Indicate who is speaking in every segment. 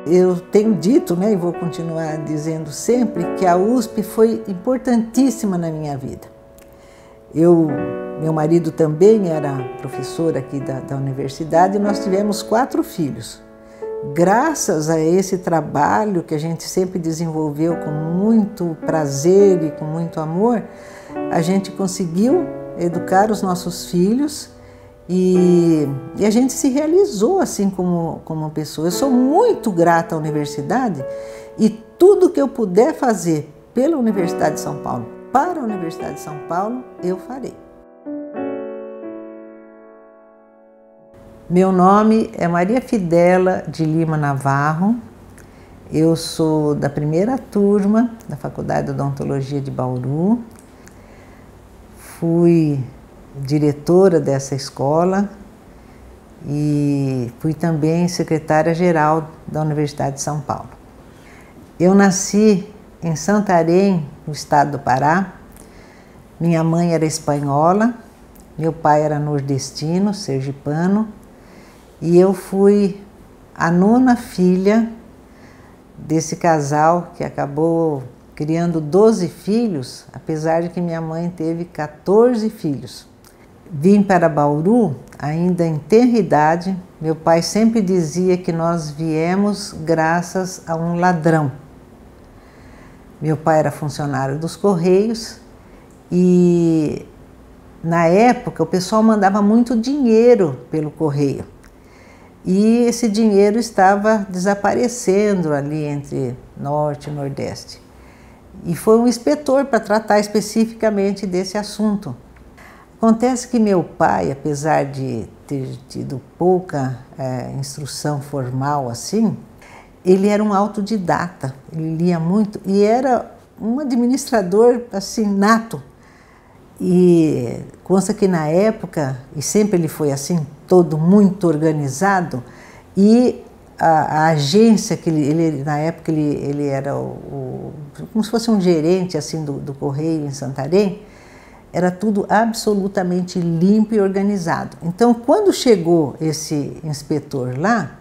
Speaker 1: Eu tenho dito, né, e vou continuar dizendo sempre, que a USP foi importantíssima na minha vida. Meu marido também era professor aqui da universidade e nós tivemos 4 filhos. Graças a esse trabalho que a gente sempre desenvolveu com muito prazer e com muito amor, a gente conseguiu educar os nossos filhos e a gente se realizou assim como pessoa. Eu sou muito grata à universidade e tudo que eu puder fazer pela Universidade de São Paulo, para a Universidade de São Paulo, eu farei. Meu nome é Maria Fidela de Lima Navarro, eu sou da primeira turma da Faculdade de Odontologia de Bauru, fui diretora dessa escola e fui também secretária-geral da Universidade de São Paulo. Eu nasci em Santarém, no estado do Pará. Minha mãe era espanhola, meu pai era nordestino, sergipano, e eu fui a 9ª filha desse casal que acabou criando 12 filhos, apesar de que minha mãe teve 14 filhos. Vim para Bauru ainda em tenra idade. Meu pai sempre dizia que nós viemos graças a um ladrão. Meu pai era funcionário dos Correios e na época o pessoal mandava muito dinheiro pelo correio. E esse dinheiro estava desaparecendo ali entre Norte e Nordeste. E foi um inspetor para tratar especificamente desse assunto. Acontece que meu pai, apesar de ter tido pouca instrução formal assim, ele era um autodidata, ele lia muito e era um administrador assim nato. E consta que na época, e sempre ele foi assim, todo muito organizado, e a agência que ele na época ele era como se fosse um gerente assim do Correio em Santarém, era tudo absolutamente limpo e organizado. Então, quando chegou esse inspetor lá,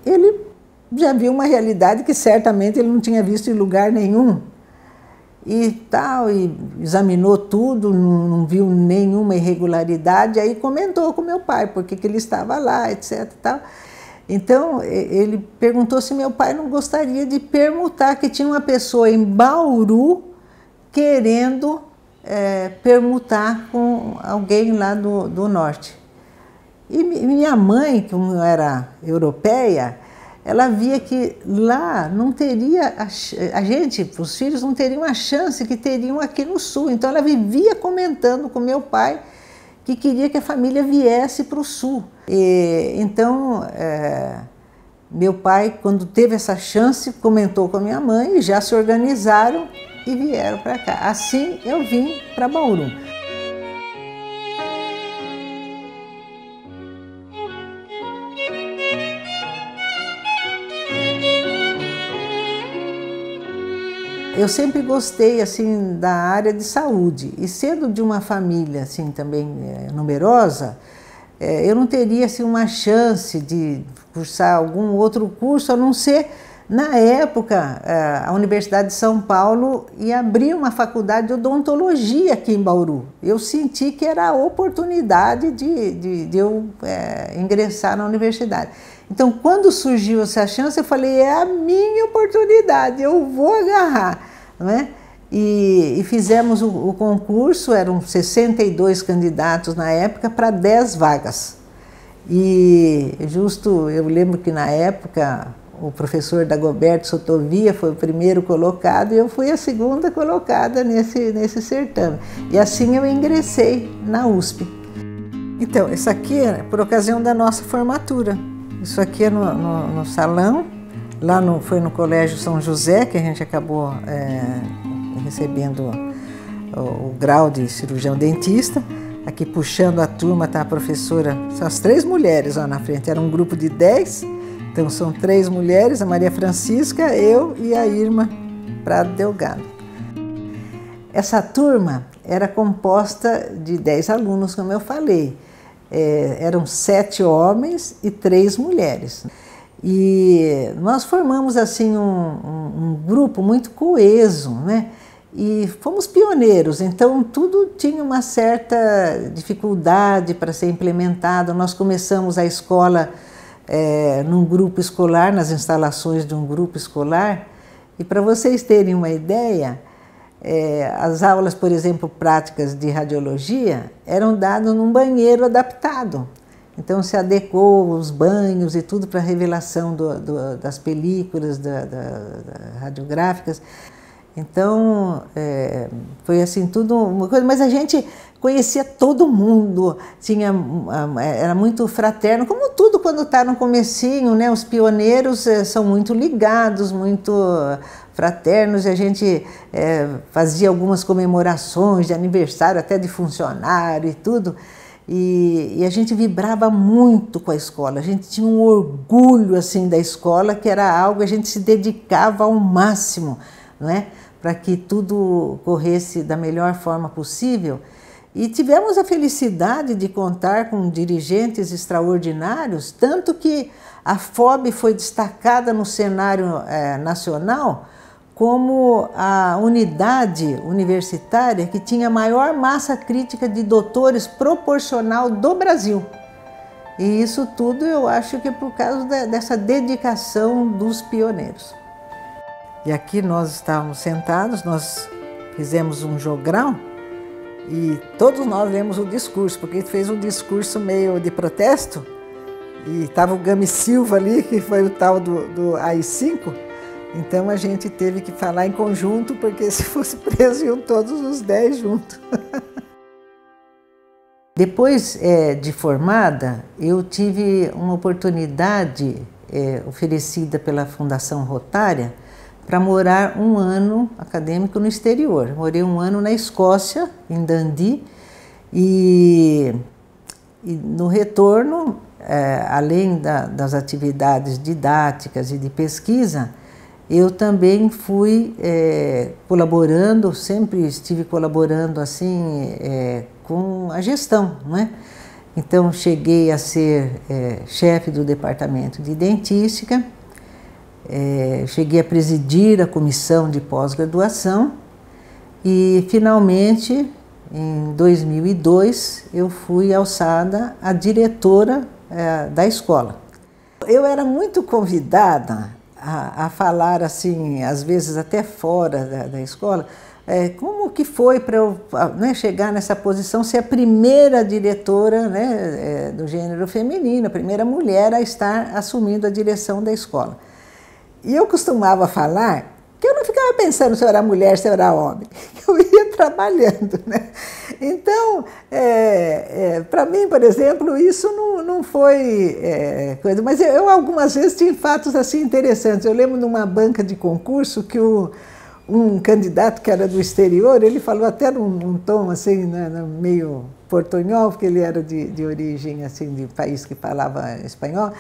Speaker 1: ele já viu uma realidade que certamente ele não tinha visto em lugar nenhum. E tal, e examinou tudo, não viu nenhuma irregularidade, aí comentou com meu pai porque que ele estava lá, etc. Tal. Então, ele perguntou se meu pai não gostaria de permutar, que tinha uma pessoa em Bauru querendo permutar com alguém lá do norte. E minha mãe, como era europeia, ela via que lá não teria, os filhos não teriam a chance que teriam aqui no sul. Então ela vivia comentando com meu pai que queria que a família viesse para o sul. Então meu pai, quando teve essa chance, comentou com a minha mãe e já se organizaram e vieram para cá. Assim eu vim para Bauru. Eu sempre gostei assim da área de saúde e sendo de uma família assim também numerosa, eu não teria assim uma chance de cursar algum outro curso a não ser na época a Universidade de São Paulo ia abrir uma faculdade de odontologia aqui em Bauru. Eu senti que era a oportunidade de eu ingressar na universidade. Então, quando surgiu essa chance, eu falei, é a minha oportunidade, eu vou agarrar, não é? E fizemos o concurso, eram 62 candidatos na época para 10 vagas. E justo, eu lembro que na época o professor Dagoberto Sotovia foi o primeiro colocado e eu fui a segunda colocada nesse certame. E assim eu ingressei na USP. Então, isso aqui é por ocasião da nossa formatura. Isso aqui é no salão, lá foi no Colégio São José, que a gente acabou recebendo o grau de cirurgião dentista. Aqui puxando a turma está a professora, são as 3 mulheres lá na frente, era um grupo de 10, então são 3 mulheres, a Maria Francisca, eu e a Irma Prado Delgado. Essa turma era composta de 10 alunos, como eu falei. Eram 7 homens e 3 mulheres. E nós formamos assim um grupo muito coeso, né? E fomos pioneiros, então tudo tinha uma certa dificuldade para ser implementado. Nós começamos a escola num grupo escolar, nas instalações de um grupo escolar, e para vocês terem uma ideia, as aulas, por exemplo, práticas de radiologia, eram dadas num banheiro adaptado. Então se adequou os banhos e tudo para a revelação das películas radiográficas. Então, foi assim, tudo uma coisa, mas a gente conhecia todo mundo, era muito fraterno, como tudo quando está no comecinho, né? Os pioneiros são muito ligados, muito fraternos, e a gente fazia algumas comemorações de aniversário, até de funcionário e tudo, e a gente vibrava muito com a escola, a gente tinha um orgulho assim da escola, que era algo, a gente se dedicava ao máximo, não é? Para que tudo corresse da melhor forma possível. E tivemos a felicidade de contar com dirigentes extraordinários, tanto que a FOB foi destacada no cenário nacional como a unidade universitária que tinha a maior massa crítica de doutores proporcional do Brasil. E isso tudo eu acho que é por causa dessa dedicação dos pioneiros. E aqui nós estávamos sentados, nós fizemos um jogral e todos nós lemos o discurso, porque ele fez um discurso meio de protesto e estava o Gami Silva ali, que foi o tal do AI-5, então a gente teve que falar em conjunto, porque se fosse preso iam todos os 10 juntos. Depois de formada, eu tive uma oportunidade oferecida pela Fundação Rotária para morar um ano acadêmico no exterior. Morei um ano na Escócia, em Dundee, e no retorno, além das atividades didáticas e de pesquisa, eu também fui colaborando, sempre estive colaborando assim com a gestão, não é? Então cheguei a ser chefe do departamento de dentística, cheguei a presidir a comissão de pós-graduação e finalmente em 2002 eu fui alçada a diretora da escola. Eu era muito convidada a falar assim, às vezes até fora da escola, como que foi para eu chegar nessa posição, ser a primeira diretora do gênero feminino, a primeira mulher a estar assumindo a direção da escola. E eu costumava falar que eu não ficava pensando se eu era mulher, se eu era homem, que eu ia trabalhando, né? Então, para mim, por exemplo, isso não foi coisa, mas eu algumas vezes tinha fatos assim interessantes. Eu lembro de uma banca de concurso que um candidato que era do exterior, ele falou até num tom assim, né, meio portunhol, porque ele era de origem assim, de país que falava espanhol.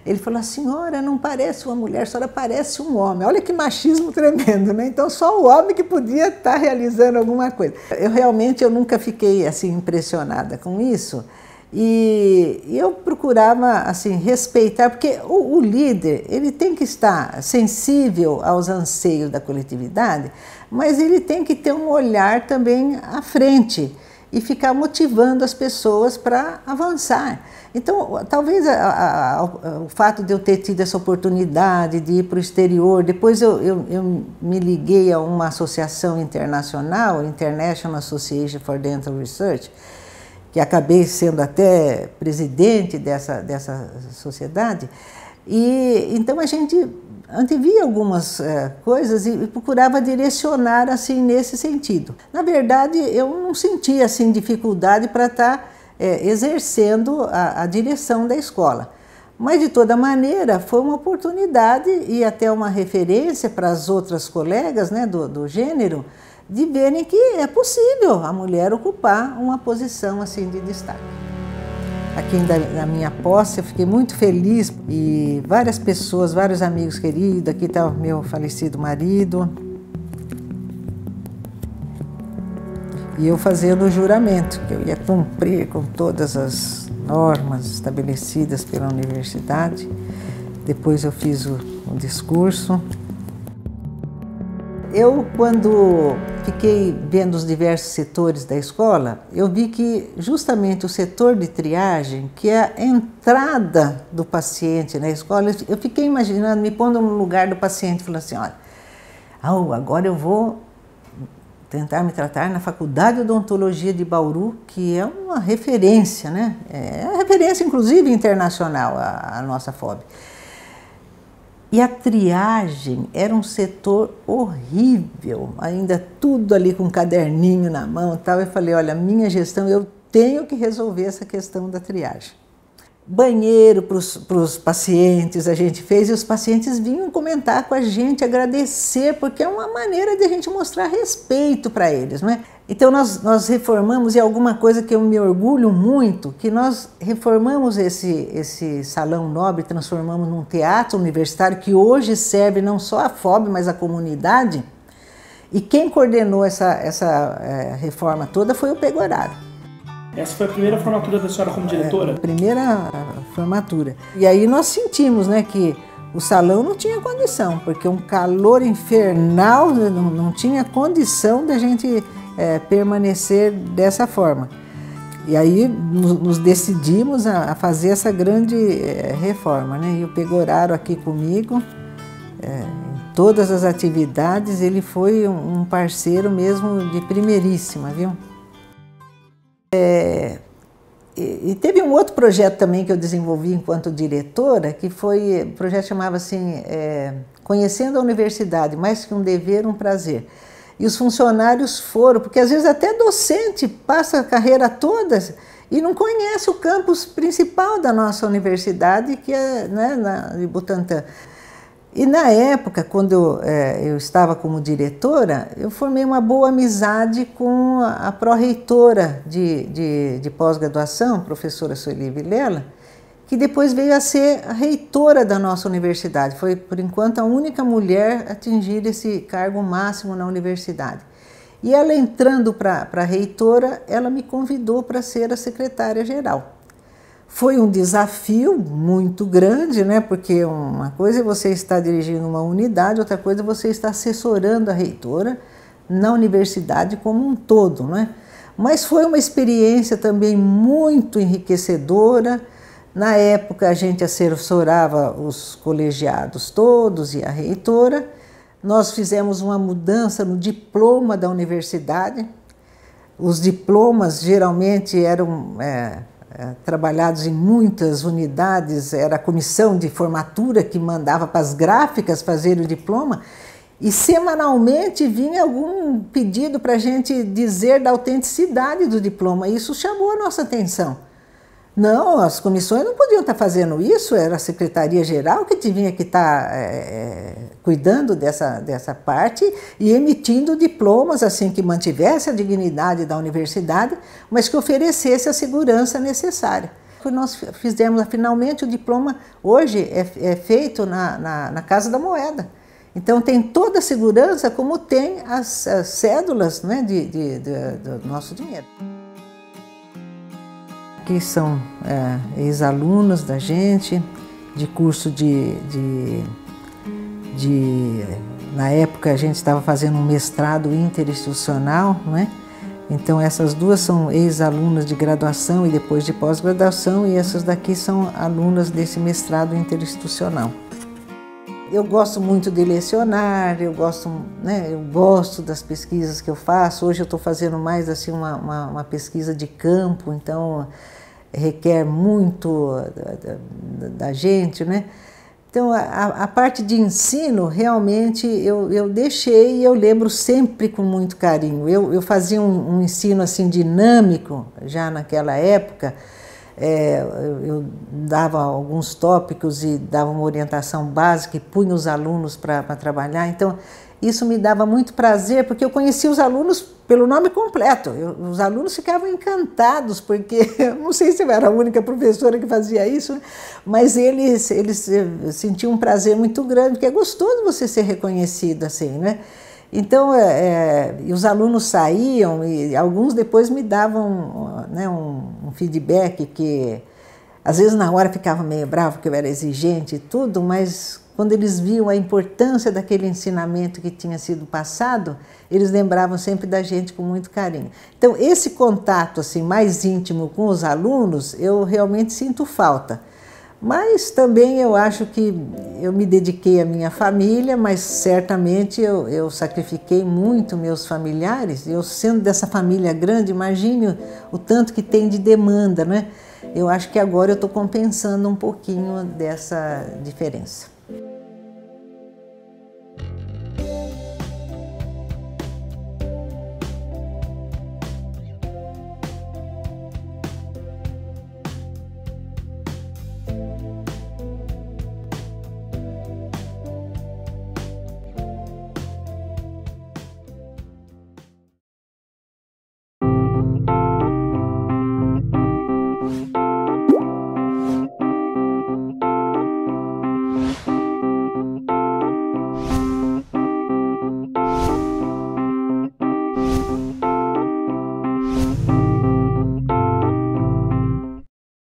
Speaker 1: Ele falou: a senhora não parece uma mulher, a senhora parece um homem. Olha que machismo tremendo, né? Então só o homem que podia estar realizando alguma coisa. Eu nunca fiquei assim impressionada com isso. E eu procurava assim respeitar, porque o líder ele tem que estar sensível aos anseios da coletividade, mas ele tem que ter um olhar também à frente e ficar motivando as pessoas para avançar. Então, talvez o fato de eu ter tido essa oportunidade de ir para o exterior, depois eu me liguei a uma associação internacional, International Association for Dental Research, que acabei sendo até presidente dessa sociedade, e então a gente antevia algumas coisas e procurava direcionar assim nesse sentido. Na verdade, eu não sentia assim dificuldade para estar exercendo a direção da escola, mas de toda maneira foi uma oportunidade e até uma referência para as outras colegas, né, do gênero, de verem que é possível a mulher ocupar uma posição assim de destaque. Aqui na minha posse eu fiquei muito feliz e várias pessoas, vários amigos queridos, aqui está o meu falecido marido, e eu fazendo o juramento, que eu ia cumprir com todas as normas estabelecidas pela universidade depois eu fiz o discurso. Eu, quando fiquei vendo os diversos setores da escola, eu vi que justamente o setor de triagem, que é a entrada do paciente na escola, eu fiquei imaginando, me pondo no lugar do paciente, falando assim, olha, agora eu vou tentar me tratar na Faculdade de Odontologia de Bauru, que é uma referência, né? É referência, inclusive, internacional, a nossa FOB. E a triagem era um setor horrível, ainda tudo ali com um caderninho na mão e tal. Eu falei, olha, minha gestão, eu tenho que resolver essa questão da triagem. Banheiro para os pacientes a gente fez e os pacientes vinham comentar com a gente, agradecer, porque é uma maneira de a gente mostrar respeito para eles, não é? Então nós reformamos, e alguma coisa que eu me orgulho muito, que nós reformamos esse salão nobre, transformamos num teatro universitário que hoje serve não só a FOB, mas a comunidade. E quem coordenou essa reforma toda foi o Pegoraro.
Speaker 2: Essa foi a primeira formatura da senhora como diretora?
Speaker 1: A primeira formatura. E aí nós sentimos, né, que o salão não tinha condição, porque um calor infernal, não tinha condição da gente permanecer dessa forma. E aí nos decidimos a fazer essa grande reforma, né? E o Pegoraro aqui comigo, em todas as atividades, ele foi um parceiro mesmo de primeiríssima, viu? E teve um outro projeto também que eu desenvolvi enquanto diretora, que foi, o projeto chamava assim, Conhecendo a Universidade, mais que um dever, um prazer. E os funcionários foram, porque às vezes até docente passa a carreira toda e não conhece o campus principal da nossa universidade, que é, né, de Butantã. E na época, quando eu estava como diretora, eu formei uma boa amizade com a pró-reitora de pós-graduação, professora Sueli Vilela, que depois veio a ser a reitora da nossa universidade. Foi, por enquanto, a única mulher a atingir esse cargo máximo na universidade. E ela entrando para a reitora, ela me convidou para ser a secretária-geral. Foi um desafio muito grande, né? Porque uma coisa é você estar dirigindo uma unidade, outra coisa é você estar assessorando a reitora na universidade como um todo, né? Mas foi uma experiência também muito enriquecedora. Na época a gente assessorava os colegiados todos e a reitora. Nós fizemos uma mudança no diploma da universidade. Os diplomas geralmente eram trabalhados em muitas unidades, era a comissão de formatura que mandava para as gráficas fazer o diploma, e semanalmente vinha algum pedido para a gente dizer da autenticidade do diploma. Isso chamou a nossa atenção. Não, as comissões não podiam estar fazendo isso, era a Secretaria-Geral que tinha que estar cuidando dessa parte e emitindo diplomas assim que mantivesse a dignidade da universidade, mas que oferecesse a segurança necessária. Nós fizemos finalmente o diploma, hoje é feito na Casa da Moeda. Então tem toda a segurança como tem as cédulas, né, do nosso dinheiro. Que são ex-alunos da gente, de curso na época a gente estava fazendo um mestrado interinstitucional, né? Então essas duas são ex-alunas de graduação e depois de pós-graduação, e essas daqui são alunas desse mestrado interinstitucional. Eu gosto muito de lecionar, eu gosto das pesquisas que eu faço. Hoje eu estou fazendo mais assim uma pesquisa de campo, então requer muito da gente, né? Então a parte de ensino realmente eu deixei, e eu lembro sempre com muito carinho. Eu fazia um ensino assim dinâmico já naquela época. Eu dava alguns tópicos e dava uma orientação básica e punha os alunos para trabalhar. Então, isso me dava muito prazer, porque eu conhecia os alunos pelo nome completo. Os alunos ficavam encantados, porque eu não sei se eu era a única professora que fazia isso, né? Mas eles sentiam um prazer muito grande, porque é gostoso você ser reconhecido assim, né? Então, e os alunos saíam e alguns depois me davam, né, um feedback que Às vezes na hora ficava meio bravo porque eu era exigente e tudo, mas quando eles viam a importância daquele ensinamento que tinha sido passado, eles lembravam sempre da gente com muito carinho. Então esse contato assim mais íntimo com os alunos, eu realmente sinto falta. Mas também eu acho que eu me dediquei à minha família, mas certamente eu sacrifiquei muito meus familiares. Eu sendo dessa família grande, imagine o tanto que tem de demanda, né? Eu acho que agora eu estou compensando um pouquinho dessa diferença.